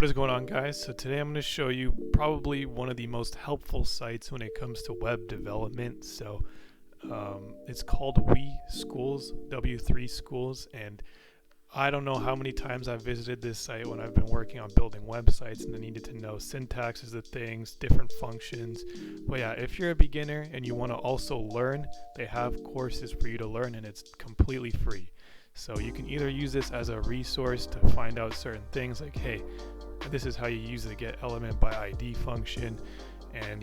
What is going on, guys? So today I'm going to show you probably one of the most helpful sites when it comes to web development. It's called We Schools, W3 Schools, and I don't know how many times I've visited this site when I've been working on building websites and I needed to know syntaxes of things, different functions. But yeah, if you're a beginner and you want to also learn, they have courses for you to learn and it's completely free. So you can either use this as a resource to find out certain things like, hey, this is how you use the get element by ID function, and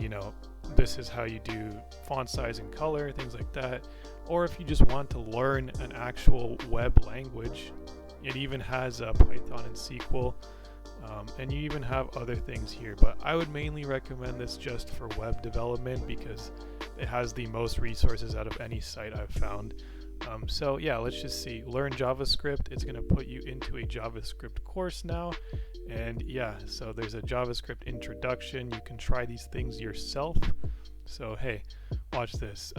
this is how you do font size and color, things like that. Or if you just want to learn an actual web language, it even has Python and SQL, and you even have other things here. But I would mainly recommend this just for web development because it has the most resources out of any site I've found. So yeah, let's just see. Learn JavaScript. It's going to put you into a JavaScript course now. And yeah, so there's a JavaScript introduction. You can try these things yourself. So hey, watch this.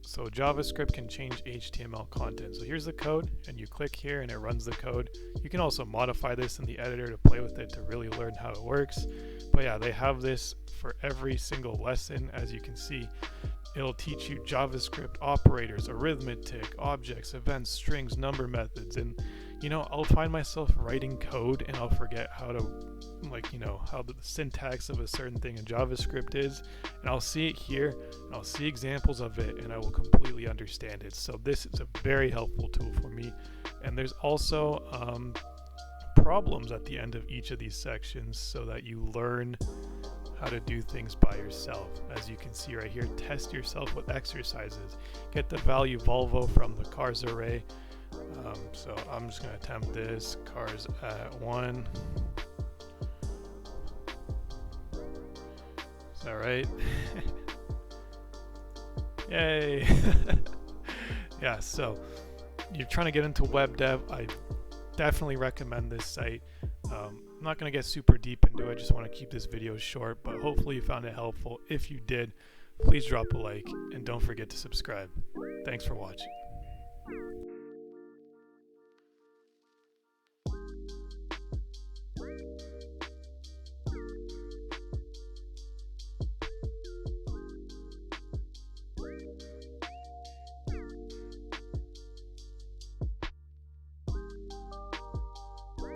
So JavaScript can change HTML content. So here's the code, and you click here and it runs the code. You can also modify this in the editor to play with it to really learn how it works. But yeah, they have this for every single lesson. As you can see, it'll teach you JavaScript operators, arithmetic, objects, events, strings, number methods, and I'll find myself writing code and I'll forget how to, how the syntax of a certain thing in JavaScript is, and I'll see it here, and I'll see examples of it, and I will completely understand it. So this is a very helpful tool for me. And there's also problems at the end of each of these sections so that you learn how to do things by yourself. As you can see right here, test yourself with exercises. Get the value Volvo from the cars array. So I'm just going to attempt this. Cars at 1. Is that right? Yay! Yeah, so you're trying to get into web dev, I definitely recommend this site. I'm not going to get super deep into it, just want to keep this video short, but hopefully you found it helpful. If you did, please drop a like and don't forget to subscribe. Thanks for watching.